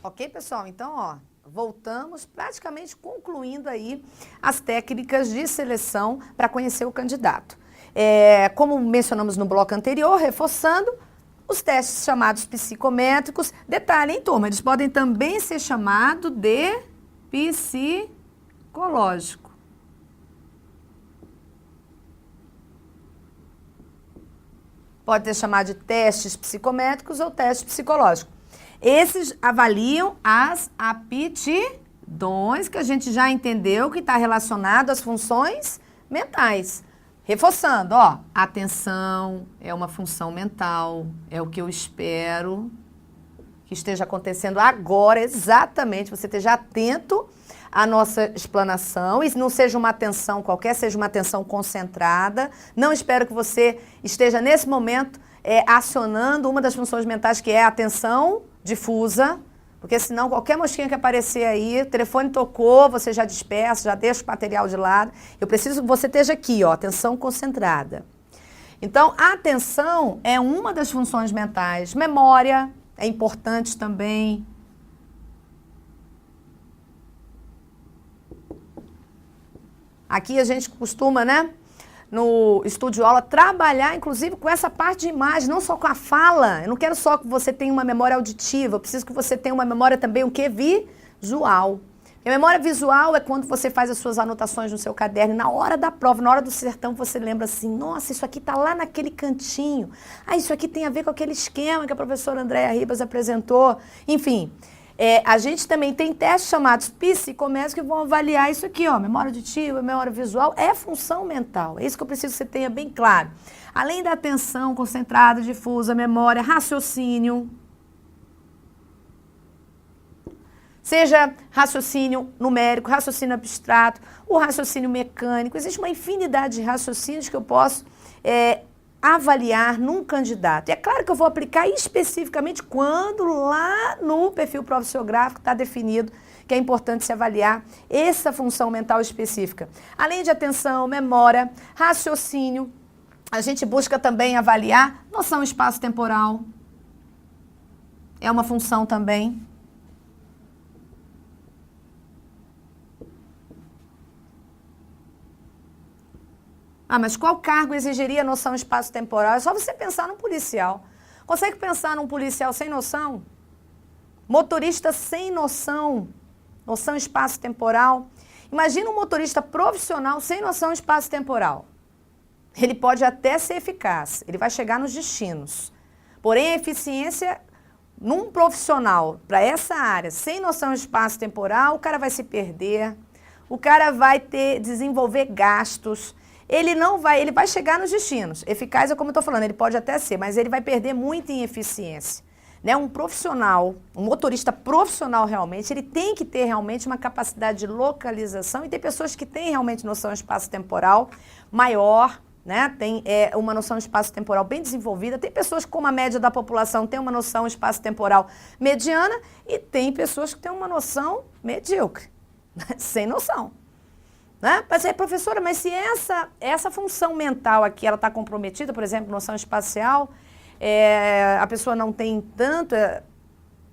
Ok, pessoal? Então, ó, voltamos praticamente concluindo aí as técnicas de seleção para conhecer o candidato. Como mencionamos no bloco anterior, reforçando, os testes chamados psicométricos, detalhe, hein, turma, eles podem também ser chamados de psicológico. Pode ser chamado de testes psicométricos ou testes psicológicos. Esses avaliam as aptidões, que a gente já entendeu que está relacionado às funções mentais. Reforçando, ó, atenção é uma função mental, é o que eu espero que esteja acontecendo agora, exatamente, você esteja atento à nossa explanação, e não seja uma atenção qualquer, seja uma atenção concentrada. Não espero que você esteja nesse momento acionando uma das funções mentais, que é a atenção difusa, porque senão qualquer mosquinha que aparecer aí, o telefone tocou, você já dispersa, já deixa o material de lado. Eu preciso que você esteja aqui, ó, atenção concentrada. Então, a atenção é uma das funções mentais. Memória é importante também. Aqui a gente costuma, né, no estúdio aula, trabalhar inclusive com essa parte de imagem, não só com a fala. Eu não quero só que você tenha uma memória auditiva, eu preciso que você tenha uma memória também, o quê? Visual. E a memória visual é quando você faz as suas anotações no seu caderno, e na hora da prova, na hora do sertão, você lembra assim, nossa, isso aqui está lá naquele cantinho. Ah, isso aqui tem a ver com aquele esquema que a professora Andréia Ribas apresentou. Enfim, a gente também tem testes chamados psicométricos que vão avaliar isso aqui, ó, memória auditiva, memória visual, é função mental. É isso que eu preciso que você tenha bem claro. Além da atenção concentrada, difusa, memória, raciocínio, seja raciocínio numérico, raciocínio abstrato, o raciocínio mecânico, existe uma infinidade de raciocínios que eu posso avaliar num candidato. E é claro que eu vou aplicar especificamente quando lá no perfil profissiográfico está definido que é importante se avaliar essa função mental específica. Além de atenção, memória, raciocínio, a gente busca também avaliar noção espaço-temporal. É uma função também. Ah, mas qual cargo exigiria noção espaço-temporal? É só você pensar num policial. Consegue pensar num policial sem noção? Motorista sem noção, noção espaço-temporal. Imagina um motorista profissional sem noção espaço-temporal. Ele pode até ser eficaz, ele vai chegar nos destinos. Porém, a eficiência num profissional para essa área, sem noção espaço-temporal, o cara vai se perder, o cara vai desenvolver gastos. Ele vai chegar nos destinos. Eficaz é como eu estou falando, ele pode até ser, mas ele vai perder muito em eficiência. Né? Um profissional, um motorista profissional realmente, ele tem que ter realmente uma capacidade de localização, e tem pessoas que têm realmente noção espaço-temporal maior, né? Tem uma noção espaço-temporal bem desenvolvida, tem pessoas que, como a média da população, tem uma noção espaço-temporal mediana, e tem pessoas que têm uma noção medíocre, sem noção. Né? Mas professora, mas se essa função mental aqui, ela está comprometida, por exemplo, noção espacial, a pessoa não tem tanto,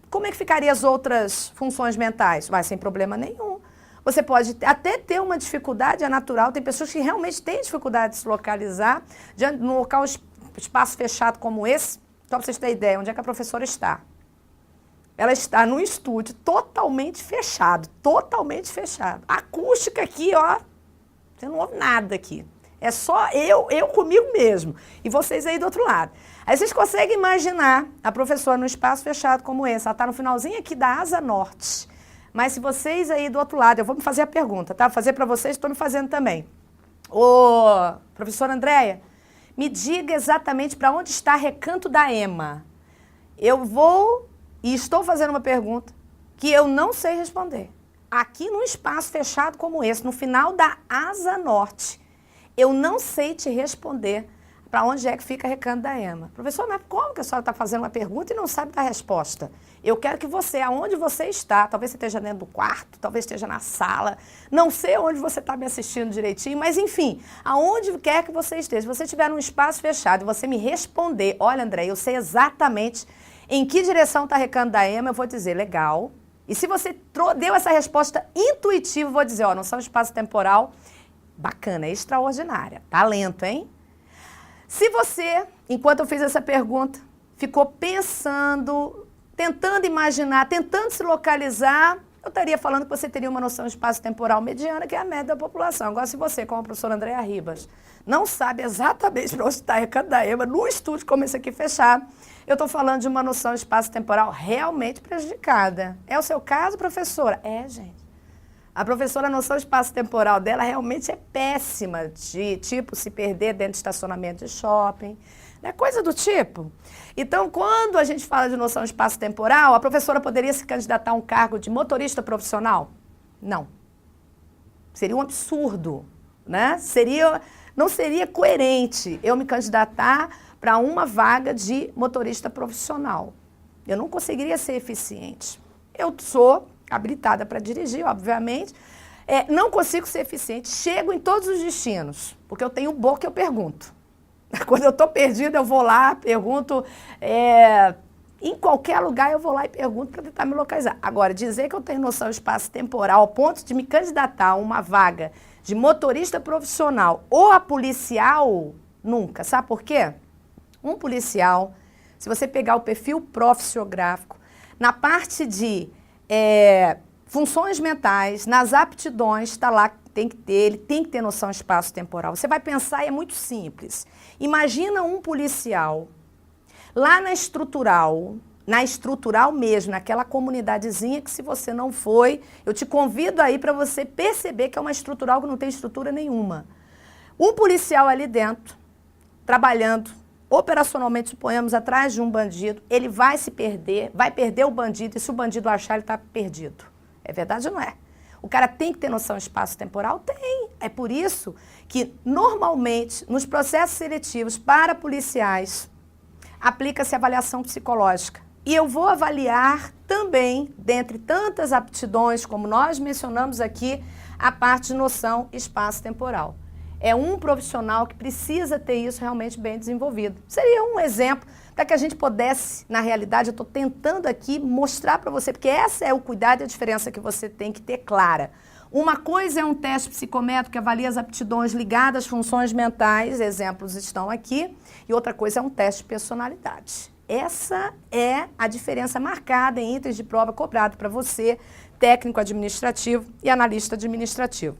como é que ficaria as outras funções mentais? Vai, sem problema nenhum. Você pode até ter uma dificuldade, é natural, tem pessoas que realmente têm dificuldade de se localizar, num local, espaço fechado como esse. Só para vocês terem ideia, onde é que a professora está? Ela está num estúdio totalmente fechado, totalmente fechado. A acústica aqui, ó, você não ouve nada aqui. É só eu comigo mesmo. E vocês aí do outro lado. Aí vocês conseguem imaginar a professora num espaço fechado como esse. Ela está no finalzinho aqui da asa norte. Mas se vocês aí do outro lado, eu vou me fazer a pergunta, tá? Vou fazer para vocês, estou me fazendo também. Ô, professora Andréia, me diga exatamente para onde está Recanto da Ema. Eu vou... E estou fazendo uma pergunta que eu não sei responder. Aqui num espaço fechado como esse, no final da asa norte, eu não sei te responder para onde é que fica Recanto da Ema. Professor, mas como que a senhora está fazendo uma pergunta e não sabe dar resposta? Eu quero que você, aonde você está, talvez você esteja dentro do quarto, talvez esteja na sala, não sei onde você está me assistindo direitinho, mas enfim, aonde quer que você esteja, se você estiver num espaço fechado e você me responder, olha André, eu sei exatamente em que direção está Recanto da Ema, eu vou dizer, legal, E se você deu essa resposta intuitiva, vou dizer, ó, noção espaço-temporal, bacana, extraordinária. Talento, hein? Se você, enquanto eu fiz essa pergunta, ficou pensando, tentando imaginar, tentando se localizar, eu estaria falando que você teria uma noção espaço-temporal mediana, que é a média da população. Agora, se você, como a professora Andréa Ribas, não sabe exatamente para onde está a Recanto da Ema, no estúdio como esse aqui fechado, eu estou falando de uma noção espaço-temporal realmente prejudicada. É o seu caso, professora? É, gente. A professora, a noção espaço-temporal dela realmente é péssima, de tipo se perder dentro de estacionamento de shopping, né? Coisa do tipo. Então, quando a gente fala de noção espaço-temporal, a professora poderia se candidatar a um cargo de motorista profissional? Não. Seria um absurdo, né? Não seria coerente eu me candidatar para uma vaga de motorista profissional. Eu não conseguiria ser eficiente. Eu sou habilitada para dirigir, obviamente. Não consigo ser eficiente. Chego em todos os destinos, porque eu tenho boca e eu pergunto. Quando eu estou perdida, eu vou lá, pergunto. Em qualquer lugar eu vou lá e pergunto para tentar me localizar. Agora, dizer que eu tenho noção espaço-temporal ao ponto de me candidatar a uma vaga de motorista profissional ou a policial, nunca. Sabe por quê? Um policial, se você pegar o perfil profissiográfico, na parte de funções mentais, nas aptidões, está lá, ele tem que ter noção espaço-temporal. Você vai pensar e é muito simples. Imagina um policial lá na estrutural mesmo, naquela comunidadezinha que se você não foi, eu te convido aí para você perceber que é uma estrutural que não tem estrutura nenhuma. Um policial ali dentro, trabalhando, operacionalmente, suponhamos, atrás de um bandido, ele vai se perder, vai perder o bandido, e se o bandido achar, ele está perdido. É verdade ou não é? O cara tem que ter noção espaço-temporal? Tem. É por isso que, normalmente, nos processos seletivos para policiais, aplica-se avaliação psicológica. E eu vou avaliar também, dentre tantas aptidões, como nós mencionamos aqui, a parte de noção espaço-temporal. É um profissional que precisa ter isso realmente bem desenvolvido. Seria um exemplo para que a gente pudesse, na realidade, eu estou tentando aqui mostrar para você, porque essa é o cuidado e a diferença que você tem que ter clara. Uma coisa é um teste psicométrico que avalia as aptidões ligadas às funções mentais, exemplos estão aqui, e outra coisa é um teste de personalidade. Essa é a diferença marcada em itens de prova cobrado para você, técnico administrativo e analista administrativo.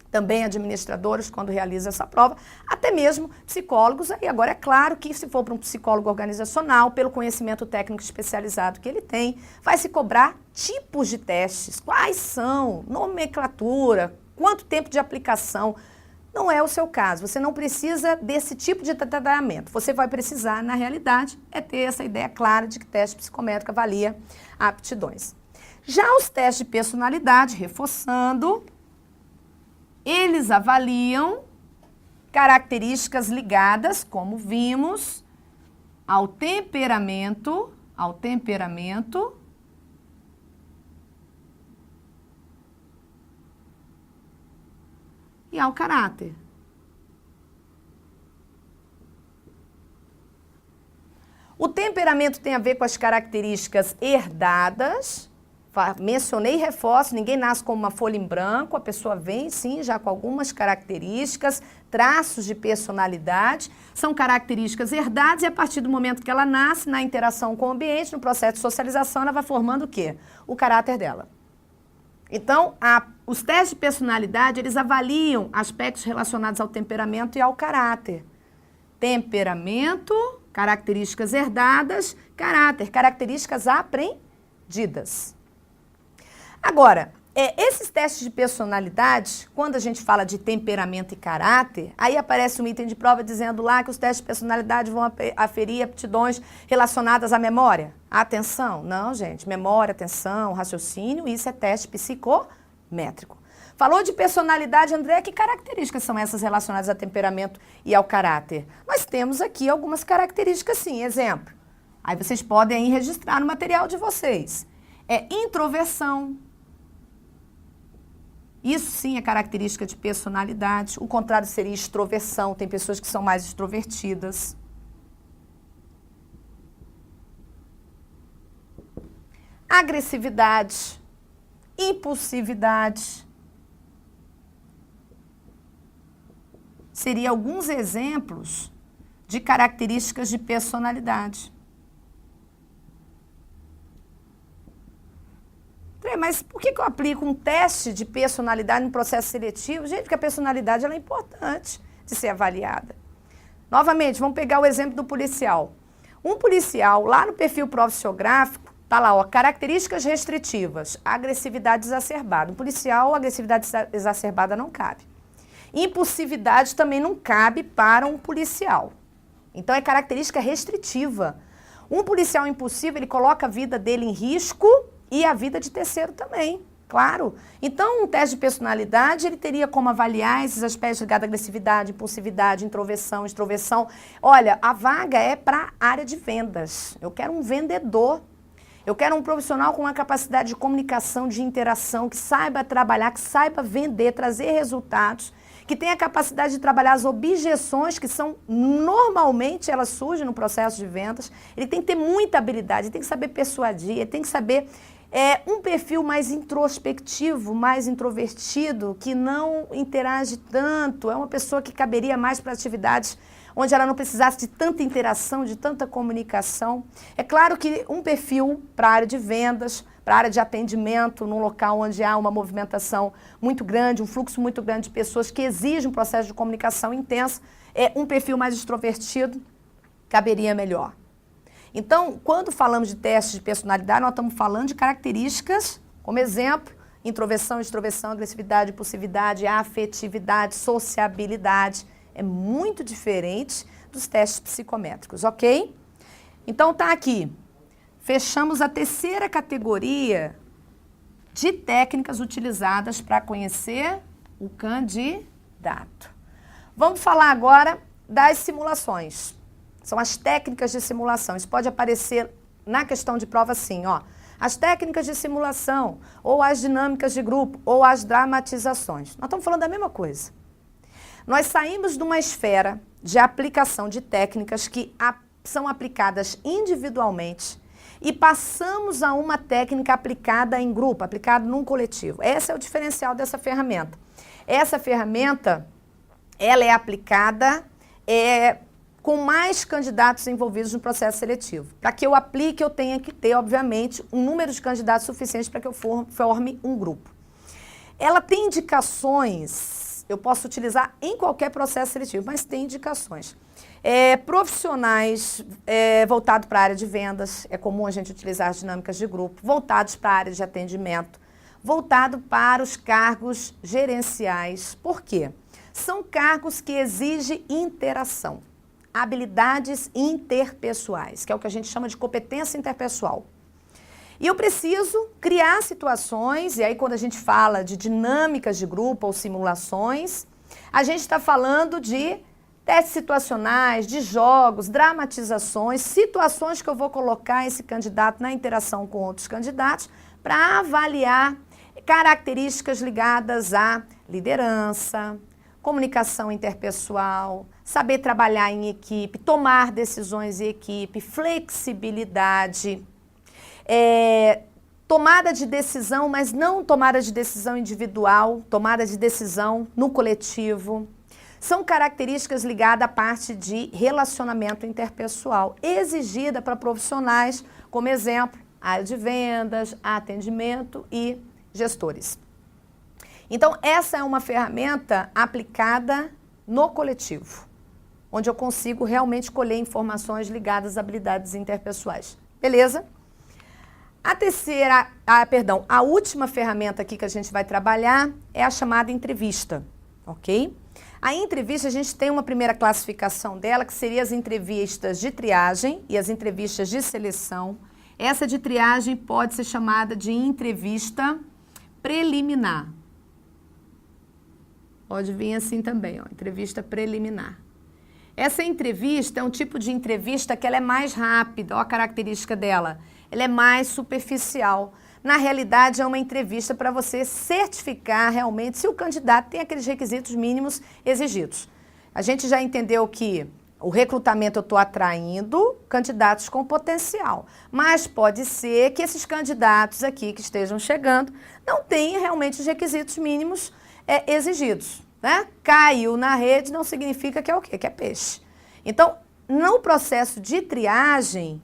Também administradores, quando realizam essa prova, até mesmo psicólogos. Aí agora é claro que se for para um psicólogo organizacional, pelo conhecimento técnico especializado que ele tem, vai se cobrar tipos de testes. Quais são? Nomenclatura, quanto tempo de aplicação? Não é o seu caso, você não precisa desse tipo de tratamento. Você vai precisar, na realidade, é ter essa ideia clara de que teste psicométrico avalia aptidões. Já os testes de personalidade, reforçando, eles avaliam características ligadas, como vimos, ao temperamento e ao caráter. O temperamento tem a ver com as características herdadas. Mencionei e reforço, ninguém nasce com uma folha em branco, a pessoa vem sim já com algumas características, traços de personalidade, são características herdadas e a partir do momento que ela nasce, na interação com o ambiente, no processo de socialização, ela vai formando o quê? O caráter dela. Então, os testes de personalidade, eles avaliam aspectos relacionados ao temperamento e ao caráter. Temperamento, características herdadas, caráter, características aprendidas. Agora, esses testes de personalidade, quando a gente fala de temperamento e caráter, aí aparece um item de prova dizendo lá que os testes de personalidade vão aferir aptidões relacionadas à memória. Atenção, não, gente, memória, atenção, raciocínio, isso é teste psicométrico. Falou de personalidade, André, que características são essas relacionadas a temperamento e ao caráter? Nós temos aqui algumas características, sim, exemplo. Aí vocês podem aí registrar no material de vocês. Introversão. Isso sim é característica de personalidade. O contrário seria extroversão. Tem pessoas que são mais extrovertidas. agressividade, impulsividade. Seriam alguns exemplos de características de personalidade. Mas por que eu aplico um teste de personalidade no processo seletivo? Gente, porque a personalidade ela é importante de ser avaliada. Novamente, vamos pegar o exemplo do policial. Um policial, lá no perfil profissiográfico, está lá, ó, características restritivas, agressividade exacerbada. Um policial, agressividade exacerbada não cabe. Impulsividade também não cabe para um policial. Então, é característica restritiva. Um policial impulsivo, ele coloca a vida dele em risco e a vida de terceiro também, claro. Então, um teste de personalidade, ele teria como avaliar esses aspectos ligados à agressividade, impulsividade, introversão, extroversão. Olha, a vaga é para a área de vendas. Eu quero um vendedor. Eu quero um profissional com uma capacidade de comunicação, de interação, que saiba trabalhar, que saiba vender, trazer resultados, que tenha a capacidade de trabalhar as objeções, que são, normalmente, elas surgem no processo de vendas. Ele tem que ter muita habilidade, ele tem que saber persuadir, ele tem que saber um perfil mais introspectivo, mais introvertido, que não interage tanto, é uma pessoa que caberia mais para atividades onde ela não precisasse de tanta interação, de tanta comunicação. É claro que um perfil para a área de vendas, para a área de atendimento, num local onde há uma movimentação muito grande, um fluxo muito grande de pessoas que exige um processo de comunicação intensa, um perfil mais extrovertido caberia melhor. Então, quando falamos de testes de personalidade, nós estamos falando de características, como exemplo, introversão, extroversão, agressividade, impulsividade, afetividade, sociabilidade. É muito diferente dos testes psicométricos, ok? Então, tá aqui. Fechamos a terceira categoria de técnicas utilizadas para conhecer o candidato. Vamos falar agora das simulações. São as técnicas de simulação. Isso pode aparecer na questão de prova assim, ó. As técnicas de simulação, ou as dinâmicas de grupo, ou as dramatizações. Nós estamos falando da mesma coisa. Nós saímos de uma esfera de aplicação de técnicas que são aplicadas individualmente e passamos a uma técnica aplicada em grupo, aplicada num coletivo. Esse é o diferencial dessa ferramenta. Essa ferramenta, ela é aplicada com mais candidatos envolvidos no processo seletivo. Para que eu aplique, eu tenho que ter, obviamente, um número de candidatos suficiente para que eu forme um grupo. Ela tem indicações, eu posso utilizar em qualquer processo seletivo, mas tem indicações. Profissionais voltados para a área de vendas, é comum a gente utilizar as dinâmicas de grupo, voltados para a área de atendimento, voltado para os cargos gerenciais. Por quê? São cargos que exigem interação. Habilidades interpessoais, que é o que a gente chama de competência interpessoal. E eu preciso criar situações, e aí quando a gente fala de dinâmicas de grupo ou simulações, a gente está falando de testes situacionais, de jogos, dramatizações, situações que eu vou colocar esse candidato na interação com outros candidatos para avaliar características ligadas à liderança, comunicação interpessoal, saber trabalhar em equipe, tomar decisões em equipe, flexibilidade, tomada de decisão, mas não tomada de decisão individual, tomada de decisão no coletivo. São características ligadas à parte de relacionamento interpessoal, exigida para profissionais, como exemplo, área de vendas, atendimento e gestores. Então, essa é uma ferramenta aplicada no coletivo, onde eu consigo realmente colher informações ligadas às habilidades interpessoais. Beleza? A última ferramenta aqui que a gente vai trabalhar é a chamada entrevista, ok? A entrevista, a gente tem uma primeira classificação dela, que seria as entrevistas de triagem e as entrevistas de seleção. Essa de triagem pode ser chamada de entrevista preliminar. Pode vir assim também, ó, entrevista preliminar. Essa entrevista é um tipo de entrevista que ela é mais rápida, ó a característica dela. Ela é mais superficial. Na realidade, é uma entrevista para você certificar realmente se o candidato tem aqueles requisitos mínimos exigidos. A gente já entendeu que O recrutamento eu estou atraindo candidatos com potencial, mas pode ser que esses candidatos aqui que estejam chegando não tenham realmente os requisitos mínimos exigidos, né? Caiu na rede não significa que é o quê? Que é peixe. Então, no processo de triagem,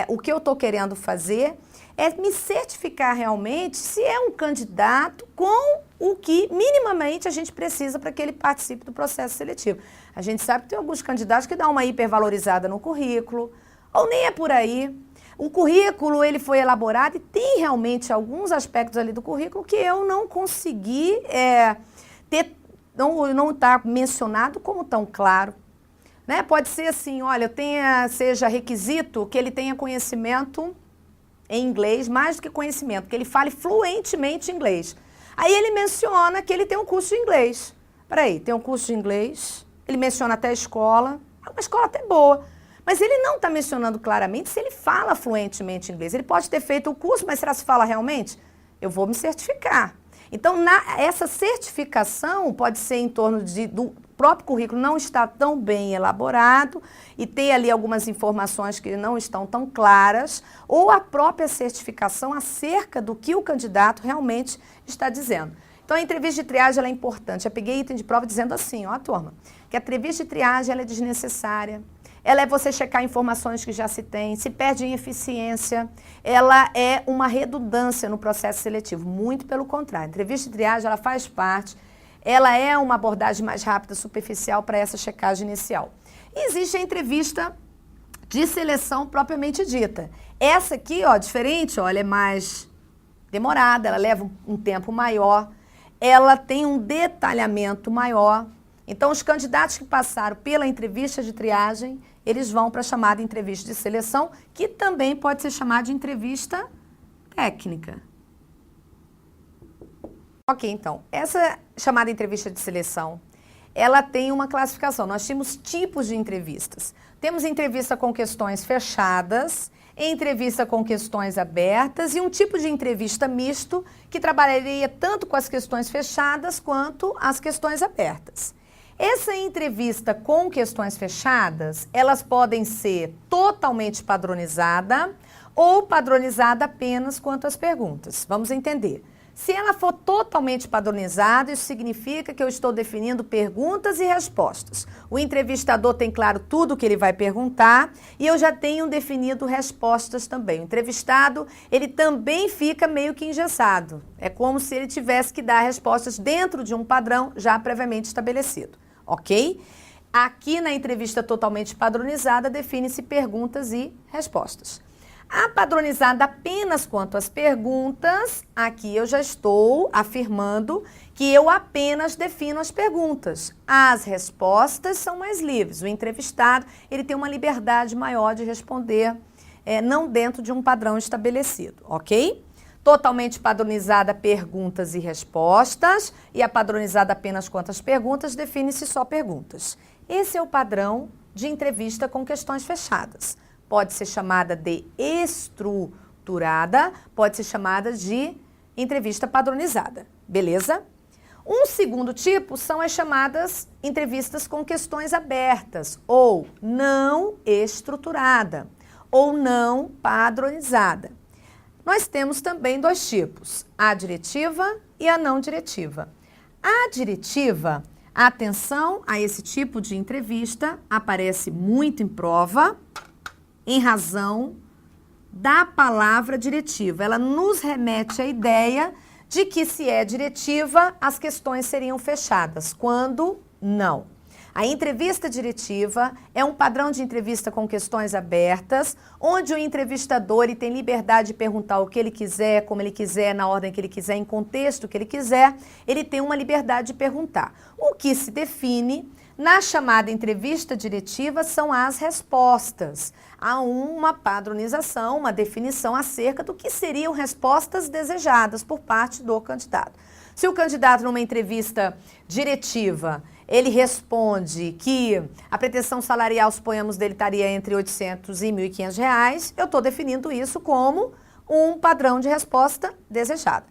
o que eu estou querendo fazer é me certificar realmente se é um candidato com o que minimamente a gente precisa para que ele participe do processo seletivo. A gente sabe que tem alguns candidatos que dão uma hipervalorizada no currículo, ou nem é por aí. O currículo, ele foi elaborado e tem realmente alguns aspectos ali do currículo que eu não consegui não está mencionado como tão claro. Né? Pode ser assim, olha, seja requisito que ele tenha conhecimento em inglês, mais do que conhecimento, que ele fale fluentemente inglês. Aí ele menciona que ele tem um curso de inglês. Peraí, tem um curso de inglês, ele menciona até a escola, é uma escola até boa, mas ele não está mencionando claramente se ele fala fluentemente inglês. Ele pode ter feito o curso, mas será que se fala realmente? Eu vou me certificar. Então, essa certificação pode ser em torno do próprio currículo não está tão bem elaborado e ter ali algumas informações que não estão tão claras, ou a própria certificação acerca do que o candidato realmente está dizendo. Então, a entrevista de triagem ela é importante. Eu peguei item de prova dizendo assim, ó, turma, que a entrevista de triagem ela é desnecessária. Ela é você checar informações que já se tem, se perde em eficiência, ela é uma redundância no processo seletivo, muito pelo contrário. A entrevista de triagem, ela faz parte, ela é uma abordagem mais rápida, superficial para essa checagem inicial. E existe a entrevista de seleção propriamente dita. Essa aqui, ó, diferente, ó, ela é mais demorada, ela leva um tempo maior, ela tem um detalhamento maior. Então, os candidatos que passaram pela entrevista de triagem, eles vão para a chamada entrevista de seleção, que também pode ser chamada de entrevista técnica. Ok, então, essa chamada entrevista de seleção, ela tem uma classificação. Nós temos tipos de entrevistas. Temos entrevista com questões fechadas, entrevista com questões abertas e um tipo de entrevista misto que trabalharia tanto com as questões fechadas quanto as questões abertas. Essa entrevista com questões fechadas, elas podem ser totalmente padronizada ou padronizada apenas quanto às perguntas. Vamos entender. Se ela for totalmente padronizada, isso significa que eu estou definindo perguntas e respostas. O entrevistador tem claro tudo o que ele vai perguntar e eu já tenho definido respostas também. O entrevistado, ele também fica meio que engessado. É como se ele tivesse que dar respostas dentro de um padrão já previamente estabelecido. Ok? Aqui na entrevista totalmente padronizada, define-se perguntas e respostas. A padronizada apenas quanto às perguntas, aqui eu já estou afirmando que eu apenas defino as perguntas. As respostas são mais livres. O entrevistado, ele tem uma liberdade maior de responder, não dentro de um padrão estabelecido, ok? Totalmente padronizada perguntas e respostas, e a padronizada apenas quanto às perguntas, define-se só perguntas. Esse é o padrão de entrevista com questões fechadas. Pode ser chamada de estruturada, pode ser chamada de entrevista padronizada, beleza? Um segundo tipo são as chamadas entrevistas com questões abertas, ou não estruturada, ou não padronizada. Nós temos também dois tipos, a diretiva e a não diretiva. A diretiva, a atenção a esse tipo de entrevista aparece muito em prova, em razão da palavra diretiva. Ela nos remete à ideia de que se é diretiva, as questões seriam fechadas, quando não. A entrevista diretiva é um padrão de entrevista com questões abertas, onde o entrevistador ele tem liberdade de perguntar o que ele quiser, como ele quiser, na ordem que ele quiser, em contexto que ele quiser, ele tem uma liberdade de perguntar. O que se define na chamada entrevista diretiva são as respostas. Há uma padronização, uma definição acerca do que seriam respostas desejadas por parte do candidato. Se o candidato numa entrevista diretiva, ele responde que a pretensão salarial, suponhamos, dele estaria entre R$800 e R$1.500, eu estou definindo isso como um padrão de resposta desejada.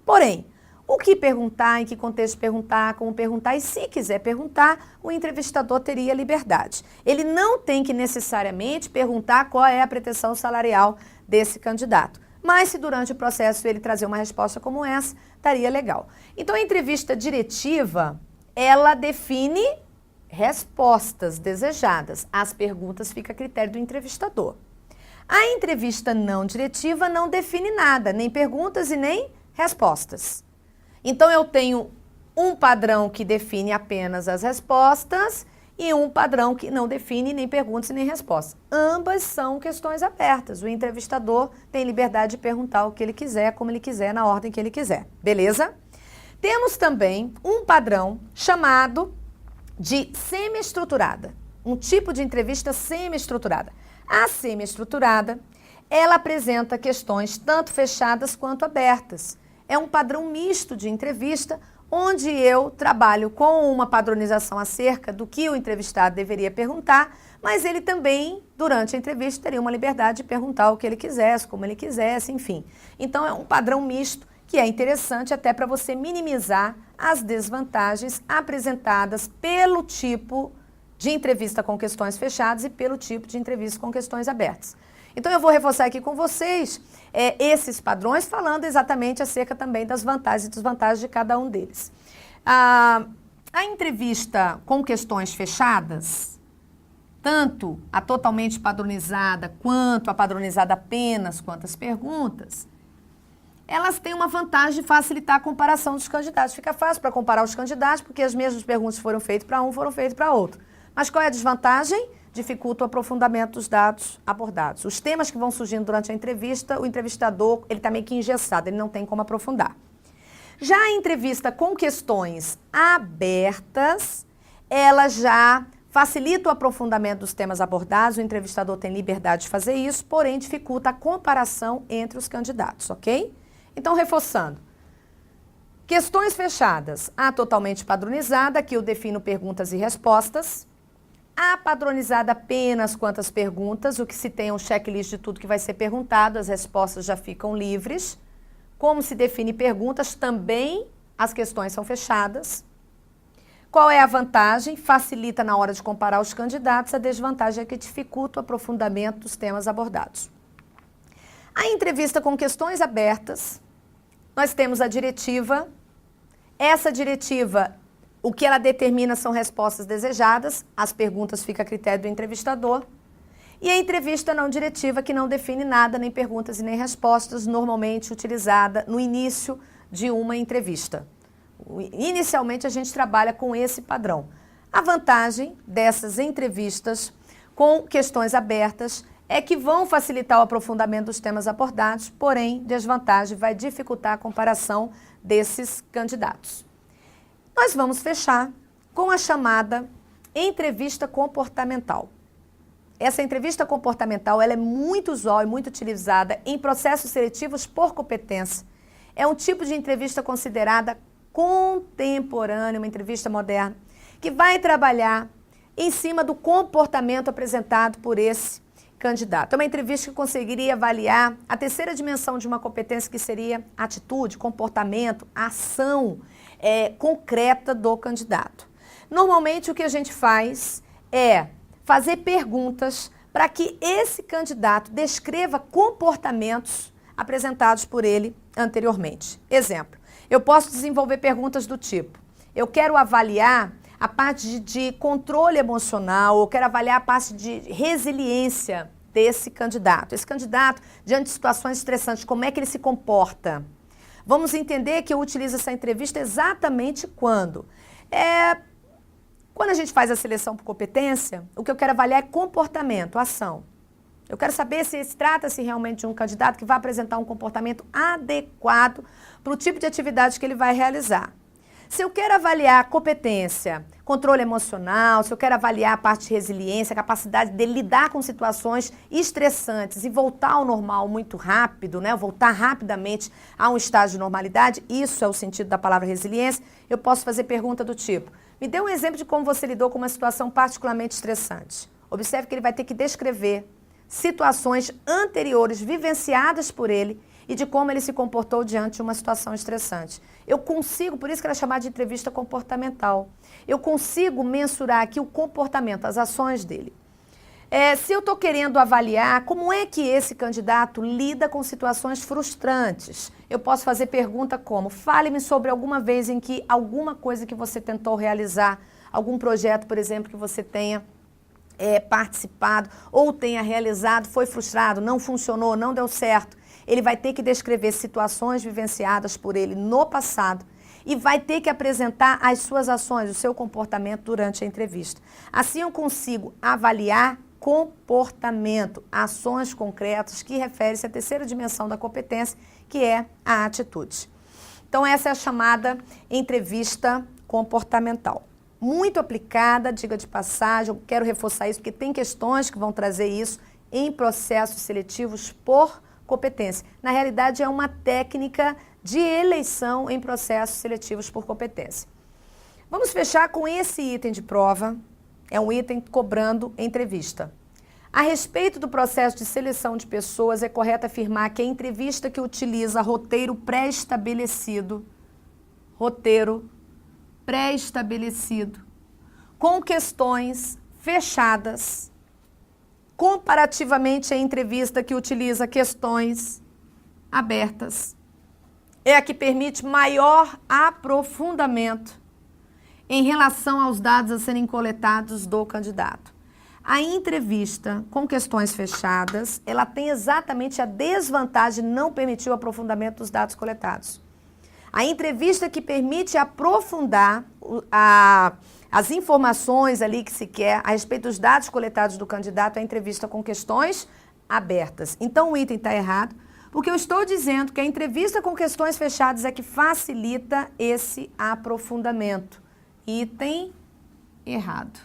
Porém, O que perguntar, em que contexto perguntar, como perguntar, e se quiser perguntar, o entrevistador teria liberdade. Ele não tem que necessariamente perguntar qual é a pretensão salarial desse candidato. Mas se durante o processo ele trazer uma resposta como essa, estaria legal. Então a entrevista diretiva, ela define respostas desejadas. As perguntas ficam a critério do entrevistador. A entrevista não diretiva não define nada, nem perguntas e nem respostas. Então eu tenho um padrão que define apenas as respostas e um padrão que não define nem perguntas e nem respostas. Ambas são questões abertas. O entrevistador tem liberdade de perguntar o que ele quiser, como ele quiser, na ordem que ele quiser. Beleza? Temos também um padrão chamado de semi-estruturada. Um tipo de entrevista semi-estruturada. A semi-estruturada, ela apresenta questões tanto fechadas quanto abertas. É um padrão misto de entrevista, onde eu trabalho com uma padronização acerca do que o entrevistado deveria perguntar, mas ele também, durante a entrevista, teria uma liberdade de perguntar o que ele quisesse, como ele quisesse, enfim. Então, é um padrão misto que é interessante até para você minimizar as desvantagens apresentadas pelo tipo de entrevista com questões fechadas e pelo tipo de entrevista com questões abertas. Então, eu vou reforçar aqui com vocês esses padrões, falando exatamente acerca também das vantagens e desvantagens de cada um deles. A entrevista com questões fechadas, tanto a totalmente padronizada quanto a padronizada apenas quanto as perguntas, elas têm uma vantagem de facilitar a comparação dos candidatos. Fica fácil para comparar os candidatos, porque as mesmas perguntas foram feitas para um, foram feitas para outro. Mas qual é a desvantagem? Dificulta o aprofundamento dos dados abordados. Os temas que vão surgindo durante a entrevista, o entrevistador, ele está meio que engessado, ele não tem como aprofundar. Já a entrevista com questões abertas, ela já facilita o aprofundamento dos temas abordados, o entrevistador tem liberdade de fazer isso, porém dificulta a comparação entre os candidatos, ok? Então, reforçando. Questões fechadas, a totalmente padronizada, que eu defino perguntas e respostas. A padronizada apenas quantas perguntas, o que se tem é um checklist de tudo que vai ser perguntado, as respostas já ficam livres. Como se define perguntas, também as questões são fechadas. Qual é a vantagem? Facilita na hora de comparar os candidatos, a desvantagem é que dificulta o aprofundamento dos temas abordados. A entrevista com questões abertas, nós temos a diretiva. Essa diretiva, o que ela determina são respostas desejadas, as perguntas ficam a critério do entrevistador. E a entrevista não diretiva, que não define nada, nem perguntas e nem respostas, normalmente utilizada no início de uma entrevista. Inicialmente, a gente trabalha com esse padrão. A vantagem dessas entrevistas com questões abertas é que vão facilitar o aprofundamento dos temas abordados, porém, desvantagem vai dificultar a comparação desses candidatos. Nós vamos fechar com a chamada entrevista comportamental. Essa entrevista comportamental ela é muito usual e muito utilizada em processos seletivos por competência. É um tipo de entrevista considerada contemporânea, uma entrevista moderna, que vai trabalhar em cima do comportamento apresentado por esse candidato. É uma entrevista que conseguiria avaliar a terceira dimensão de uma competência, que seria atitude, comportamento, ação concreta do candidato. Normalmente o que a gente faz é fazer perguntas para que esse candidato descreva comportamentos apresentados por ele anteriormente. Exemplo, eu posso desenvolver perguntas do tipo: eu quero avaliar a parte de controle emocional, eu quero avaliar a parte de resiliência desse candidato. Esse candidato, diante de situações estressantes, como é que ele se comporta? Vamos entender que eu utilizo essa entrevista exatamente quando? Quando a gente faz a seleção por competência, o que eu quero avaliar é comportamento, ação. Eu quero saber se trata-se realmente de um candidato que vai apresentar um comportamento adequado para o tipo de atividade que ele vai realizar. Se eu quero avaliar competência, controle emocional, se eu quero avaliar a parte de resiliência, a capacidade de lidar com situações estressantes e voltar ao normal muito rápido, né? Voltar rapidamente a um estágio de normalidade, isso é o sentido da palavra resiliência, eu posso fazer pergunta do tipo: me dê um exemplo de como você lidou com uma situação particularmente estressante. Observe que ele vai ter que descrever situações anteriores vivenciadas por ele e de como ele se comportou diante de uma situação estressante. Eu consigo, por isso que ela é chamada de entrevista comportamental, eu consigo mensurar aqui o comportamento, as ações dele. Se eu estou querendo avaliar como é que esse candidato lida com situações frustrantes, eu posso fazer pergunta como: fale-me sobre alguma vez em que alguma coisa que você tentou realizar, algum projeto, por exemplo, que você tenha participado ou tenha realizado, foi frustrado, não funcionou, não deu certo. Ele vai ter que descrever situações vivenciadas por ele no passado e vai ter que apresentar as suas ações, o seu comportamento durante a entrevista. Assim eu consigo avaliar comportamento, ações concretas que referem-se à terceira dimensão da competência, que é a atitude. Então essa é a chamada entrevista comportamental. Muito aplicada, diga de passagem, eu quero reforçar isso porque tem questões que vão trazer isso em processos seletivos por competência. Na realidade é uma técnica de eleição em processos seletivos por competência. Vamos fechar com esse item de prova. É um item cobrando entrevista. A respeito do processo de seleção de pessoas, é correto afirmar que a entrevista que utiliza roteiro pré-estabelecido, com questões fechadas, comparativamente à entrevista que utiliza questões abertas, é a que permite maior aprofundamento em relação aos dados a serem coletados do candidato. A entrevista com questões fechadas, ela tem exatamente a desvantagem de não permitir o aprofundamento dos dados coletados. A entrevista que permite aprofundar as informações ali que se quer a respeito dos dados coletados do candidato é a entrevista com questões abertas. Então o item está errado, porque eu estou dizendo que a entrevista com questões fechadas é que facilita esse aprofundamento. Item errado.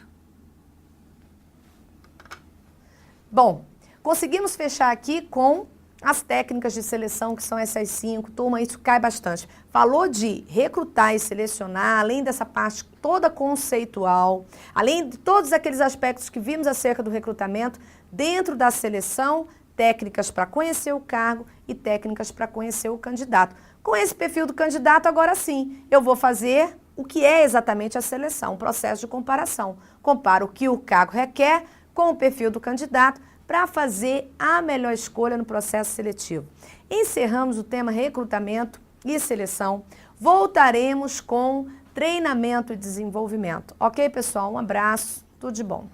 Bom, conseguimos fechar aqui com as técnicas de seleção, que são essas 5. Turma, isso cai bastante. Falou de recrutar e selecionar, além dessa parte toda conceitual, além de todos aqueles aspectos que vimos acerca do recrutamento, dentro da seleção, técnicas para conhecer o cargo e técnicas para conhecer o candidato. Com esse perfil do candidato, agora sim, eu vou fazer o que é exatamente a seleção, um processo de comparação. Comparo o que o cargo requer com o perfil do candidato para fazer a melhor escolha no processo seletivo. Encerramos o tema recrutamento e seleção. Voltaremos com treinamento e desenvolvimento. Ok, pessoal? Um abraço, tudo de bom.